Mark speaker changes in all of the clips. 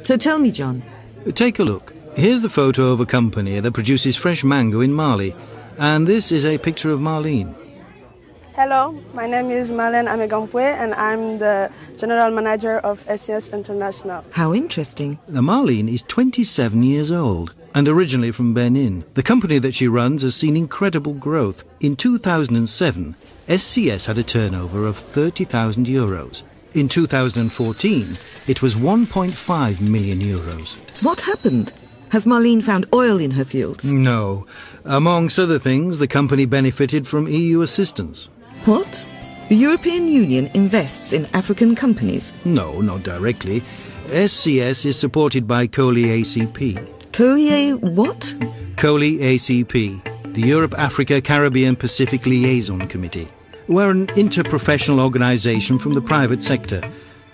Speaker 1: So tell me, John.
Speaker 2: Take a look. Here's the photo of a company that produces fresh mango in Mali. And this is a picture of Marlene.
Speaker 3: Hello, my name is Marlene Amegampwe and I'm the General Manager of SES International.
Speaker 1: How interesting.
Speaker 2: Marlene is 27 years old and originally from Benin. The company that she runs has seen incredible growth. In 2007, SCS had a turnover of 30,000 euros. In 2014, it was 1.5 million euros.
Speaker 1: What happened? Has Marlene found oil in her fields?
Speaker 2: No. Amongst other things, the company benefited from EU assistance.
Speaker 1: What? The European Union invests in African companies?
Speaker 2: No, not directly. SCS is supported by COLEACP.
Speaker 1: What?
Speaker 2: COLEACP, the Europe, Africa, Caribbean, Pacific Liaison Committee. We're an interprofessional organisation from the private sector.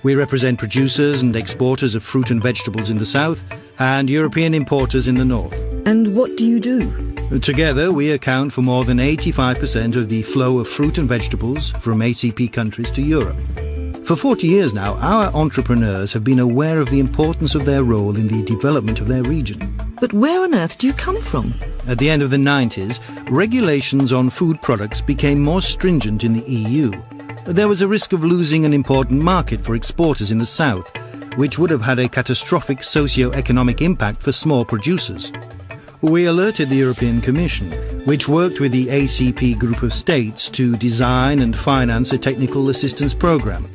Speaker 2: We represent producers and exporters of fruit and vegetables in the south and European importers in the north.
Speaker 1: And what do you do?
Speaker 2: Together, we account for more than 85% of the flow of fruit and vegetables from ACP countries to Europe. For 40 years now, our entrepreneurs have been aware of the importance of their role in the development of their region.
Speaker 1: But where on earth do you come from?
Speaker 2: At the end of the 90s, regulations on food products became more stringent in the EU. There was a risk of losing an important market for exporters in the south, which would have had a catastrophic socio-economic impact for small producers. We alerted the European Commission, which worked with the ACP group of states to design and finance a technical assistance program.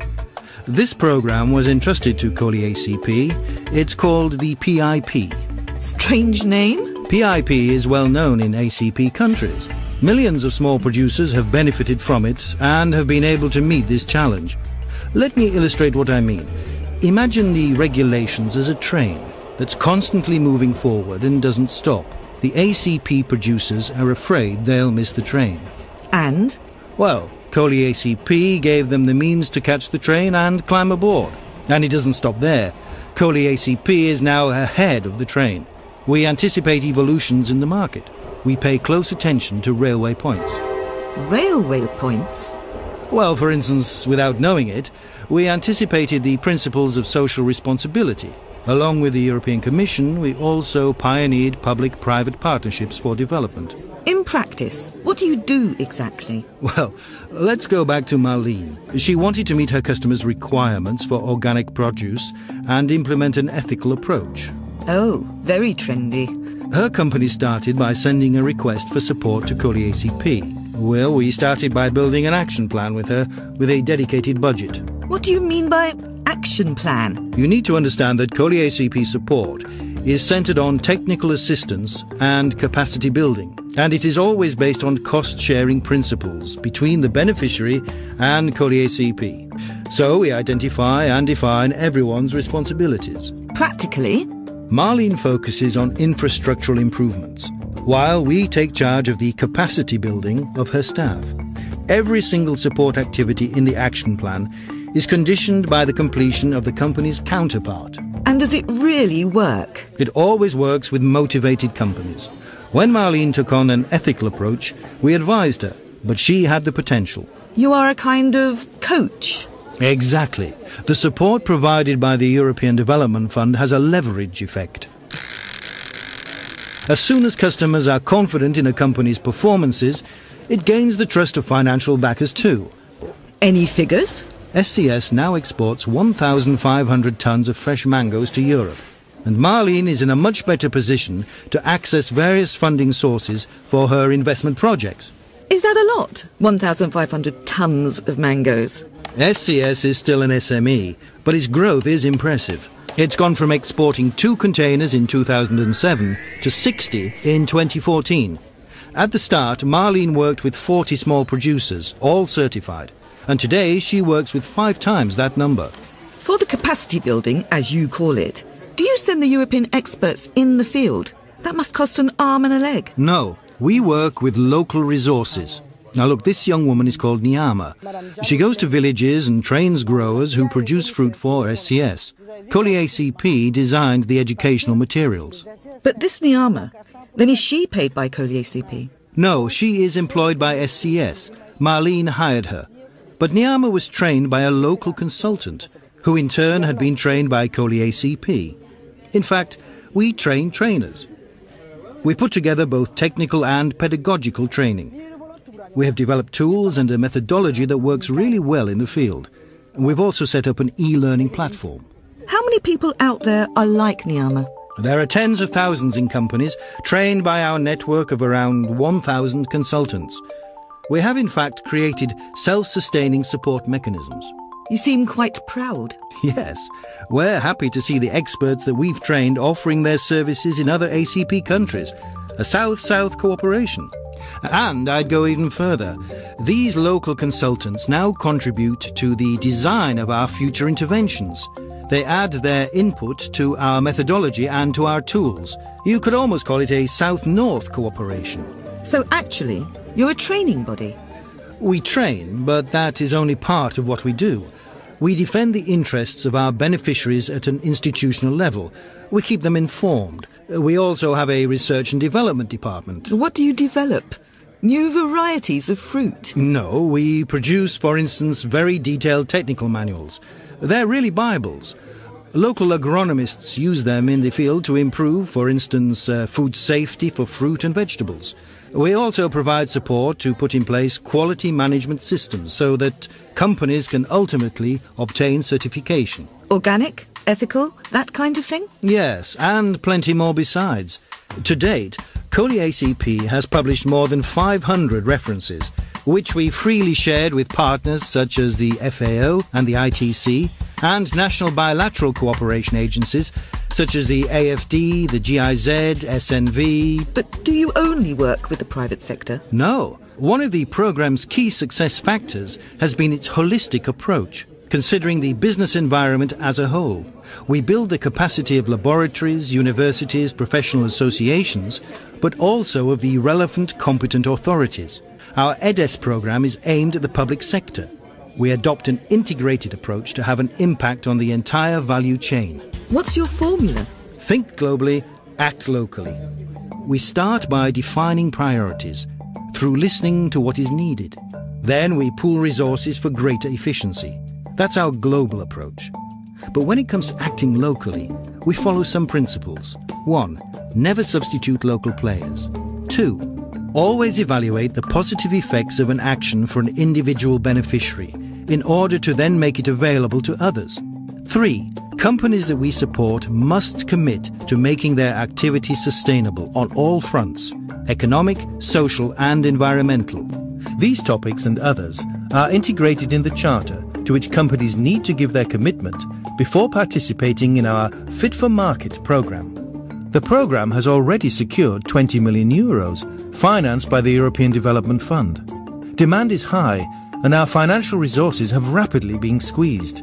Speaker 2: This program was entrusted to COLEACP. It's called the PIP.
Speaker 1: Strange name?
Speaker 2: PIP is well known in ACP countries. Millions of small producers have benefited from it and have been able to meet this challenge. Let me illustrate what I mean. Imagine the regulations as a train that's constantly moving forward and doesn't stop. The ACP producers are afraid they'll miss the train.
Speaker 1: And?
Speaker 2: Well, COLEACP gave them the means to catch the train and climb aboard. And it doesn't stop there. COLEACP is now ahead of the train. We anticipate evolutions in the market. We pay close attention to railway points.
Speaker 1: Railway points?
Speaker 2: Well, for instance, without knowing it, we anticipated the principles of social responsibility. Along with the European Commission, we also pioneered public-private partnerships for development.
Speaker 1: In practice, what do you do exactly?
Speaker 2: Well, let's go back to Marlene. She wanted to meet her customers' requirements for organic produce and implement an ethical approach.
Speaker 1: Oh, very trendy.
Speaker 2: Her company started by sending a request for support to COLEACP. Well, we started by building an action plan with her, with a dedicated budget.
Speaker 1: What do you mean by action plan?
Speaker 2: You need to understand that COLEACP support is centred on technical assistance and capacity building, and it is always based on cost-sharing principles between the beneficiary and COLEACP. So we identify and define everyone's responsibilities.
Speaker 1: Practically?
Speaker 2: Marlene focuses on infrastructural improvements, while we take charge of the capacity building of her staff. Every single support activity in the action plan is conditioned by the completion of the company's counterpart.
Speaker 1: And does it really work?
Speaker 2: It always works with motivated companies. When Marlene took on an ethical approach, we advised her, but she had the potential.
Speaker 1: You are a kind of coach?
Speaker 2: Exactly. The support provided by the European Development Fund has a leverage effect. As soon as customers are confident in a company's performances, it gains the trust of financial backers too.
Speaker 1: Any figures?
Speaker 2: SCS now exports 1,500 tons of fresh mangoes to Europe, and Marlene is in a much better position to access various funding sources for her investment projects.
Speaker 1: Is that a lot? 1,500 tons of mangoes?
Speaker 2: SCS is still an SME, but its growth is impressive. It's gone from exporting 2 containers in 2007 to 60 in 2014. At the start, Marlene worked with 40 small producers, all certified. And today she works with 5 times that number.
Speaker 1: For the capacity building, as you call it, do you send the European experts in the field? That must cost an arm and a leg.
Speaker 2: No, we work with local resources. Now look, this young woman is called Niama. She goes to villages and trains growers who produce fruit for SCS. COLEACP designed the educational materials.
Speaker 1: But this Niama, then is she paid by COLEACP?
Speaker 2: No, she is employed by SCS. Marlene hired her. But Niama was trained by a local consultant, who in turn had been trained by COLEACP. In fact, we train trainers. We put together both technical and pedagogical training. We have developed tools and a methodology that works really well in the field. And we've also set up an e-learning platform.
Speaker 1: How many people out there are like Nyama?
Speaker 2: There are tens of thousands in companies trained by our network of around 1,000 consultants. We have in fact created self-sustaining support mechanisms.
Speaker 1: You seem quite proud.
Speaker 2: Yes, we're happy to see the experts that we've trained offering their services in other ACP countries, a South-South cooperation. And I'd go even further. These local consultants now contribute to the design of our future interventions. They add their input to our methodology and to our tools. You could almost call it a South-North cooperation.
Speaker 1: So actually, you're a training body.
Speaker 2: We train, but that is only part of what we do. We defend the interests of our beneficiaries at an institutional level. We keep them informed. We also have a research and development department.
Speaker 1: What do you develop? New varieties of fruit?
Speaker 2: No, we produce, for instance, very detailed technical manuals. They're really Bibles. Local agronomists use them in the field to improve, for instance, food safety for fruit and vegetables. We also provide support to put in place quality management systems so that companies can ultimately obtain certification.
Speaker 1: Organic, ethical, that kind of thing?
Speaker 2: Yes, and plenty more besides. To date, COLEACP has published more than 500 references, which we freely shared with partners such as the FAO and the ITC, and national bilateral cooperation agencies such as the AFD, the GIZ, SNV.
Speaker 1: But do you only work with the private sector?
Speaker 2: No. One of the programme's key success factors has been its holistic approach, considering the business environment as a whole. We build the capacity of laboratories, universities, professional associations, but also of the relevant competent authorities. Our EDES programme is aimed at the public sector. We adopt an integrated approach to have an impact on the entire value chain.
Speaker 1: What's your formula?
Speaker 2: Think globally, act locally. We start by defining priorities through listening to what is needed. Then we pool resources for greater efficiency. That's our global approach. But when it comes to acting locally, we follow some principles. 1. Never substitute local players. 2. Always evaluate the positive effects of an action for an individual beneficiary in order to then make it available to others. 3. Companies that we support must commit to making their activities sustainable on all fronts: economic, social and environmental. These topics and others are integrated in the Charter, to which companies need to give their commitment before participating in our Fit for Market programme. The programme has already secured €20 million, financed by the European Development Fund. Demand is high, and our financial resources have rapidly been squeezed.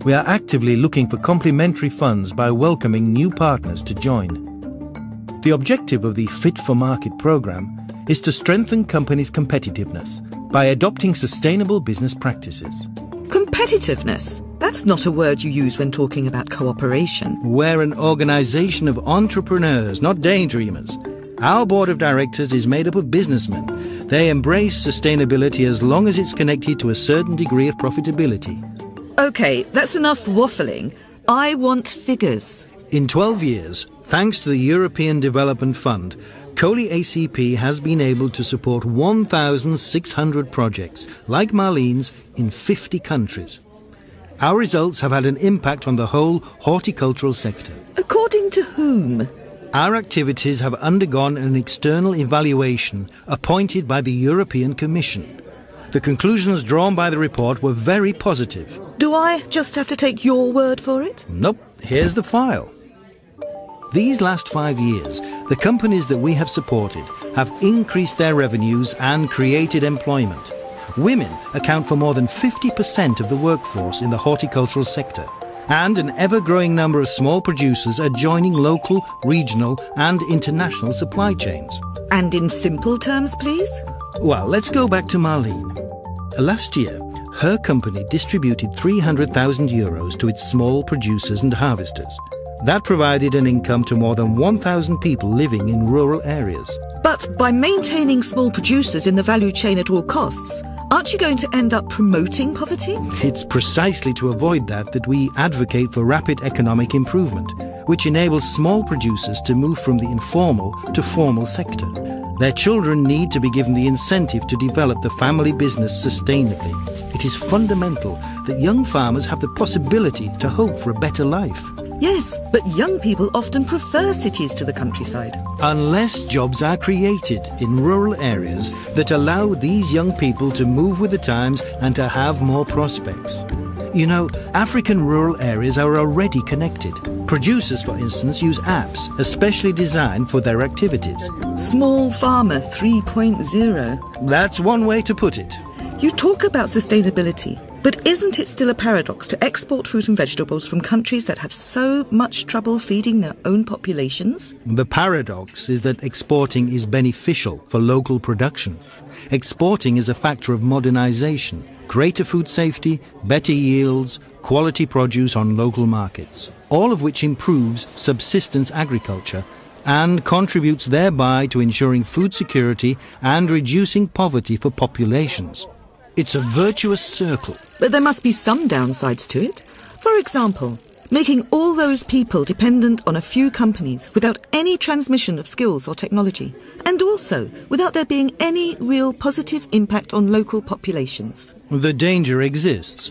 Speaker 2: We are actively looking for complementary funds by welcoming new partners to join. The objective of the Fit for Market programme is to strengthen companies' competitiveness by adopting sustainable business practices.
Speaker 1: Competitiveness? That's not a word you use when talking about cooperation.
Speaker 2: We're an organisation of entrepreneurs, not daydreamers. Our board of directors is made up of businessmen. They embrace sustainability as long as it's connected to a certain degree of profitability.
Speaker 1: OK, that's enough waffling. I want figures.
Speaker 2: In 12 years, thanks to the European Development Fund, COLEACP has been able to support 1,600 projects, like Marlene's, in 50 countries. Our results have had an impact on the whole horticultural sector.
Speaker 1: According to whom?
Speaker 2: Our activities have undergone an external evaluation appointed by the European Commission. The conclusions drawn by the report were very positive.
Speaker 1: Do I just have to take your word for it?
Speaker 2: Nope, here's the file. These last 5 years, the companies that we have supported have increased their revenues and created employment. Women account for more than 50% of the workforce in the horticultural sector, and an ever-growing number of small producers are joining local, regional and international supply chains.
Speaker 1: And in simple terms, please?
Speaker 2: Well, let's go back to Marlene. Last year, her company distributed €300,000 to its small producers and harvesters. That provided an income to more than 1,000 people living in rural areas.
Speaker 1: But by maintaining small producers in the value chain at all costs, aren't you going to end up promoting poverty?
Speaker 2: It's precisely to avoid that we advocate for rapid economic improvement. which enables small producers to move from the informal to formal sector. Their children need to be given the incentive to develop the family business sustainably. It is fundamental that young farmers have the possibility to hope for a better life.
Speaker 1: Yes, but young people often prefer cities to the countryside.
Speaker 2: Unless jobs are created in rural areas that allow these young people to move with the times and to have more prospects. You know, African rural areas are already connected. Producers, for instance, use apps especially designed for their activities.
Speaker 1: Small Farmer 3.0.
Speaker 2: That's one way to put it.
Speaker 1: You talk about sustainability, but isn't it still a paradox to export fruit and vegetables from countries that have so much trouble feeding their own populations?
Speaker 2: The paradox is that exporting is beneficial for local production. Exporting is a factor of modernization, greater food safety, better yields, quality produce on local markets, all of which improves subsistence agriculture and contributes thereby to ensuring food security and reducing poverty for populations. It's a virtuous circle.
Speaker 1: But there must be some downsides to it. For example, making all those people dependent on a few companies without any transmission of skills or technology, and also without there being any real positive impact on local populations.
Speaker 2: The danger exists.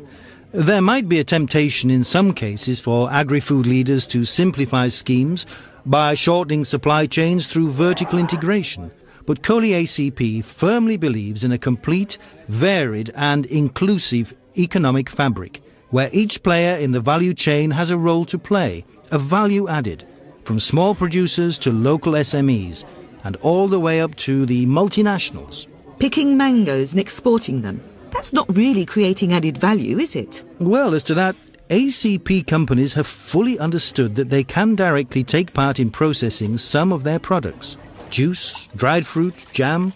Speaker 2: There might be a temptation in some cases for agri-food leaders to simplify schemes by shortening supply chains through vertical integration. But COLEACP firmly believes in a complete, varied and inclusive economic fabric, where each player in the value chain has a role to play, a value added, from small producers to local SMEs, and all the way up to the multinationals.
Speaker 1: Picking mangoes and exporting them, that's not really creating added value, is it?
Speaker 2: Well, as to that, ACP companies have fully understood that they can directly take part in processing some of their products. Juice, dried fruit, jam.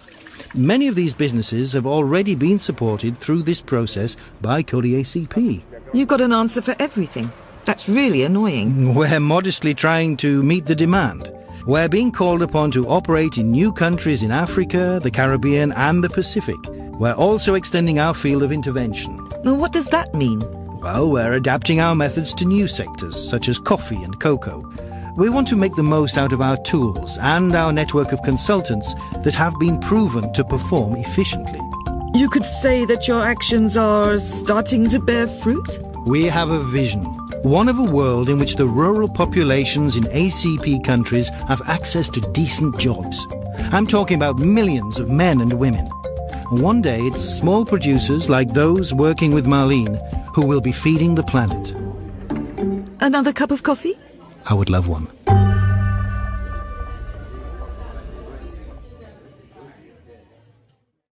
Speaker 2: Many of these businesses have already been supported through this process by COLEACP.
Speaker 1: You've got an answer for everything. That's really annoying.
Speaker 2: We're modestly trying to meet the demand. We're being called upon to operate in new countries in Africa, the Caribbean and the Pacific. We're also extending our field of intervention.
Speaker 1: Now, what does that mean?
Speaker 2: Well, we're adapting our methods to new sectors, such as coffee and cocoa. We want to make the most out of our tools and our network of consultants that have been proven to perform efficiently.
Speaker 1: You could say that your actions are starting to bear fruit?
Speaker 2: We have a vision, one of a world in which the rural populations in ACP countries have access to decent jobs. I'm talking about millions of men and women. One day it's small producers like those working with Marlene who will be feeding the planet.
Speaker 1: Another cup of coffee?
Speaker 2: I would love one.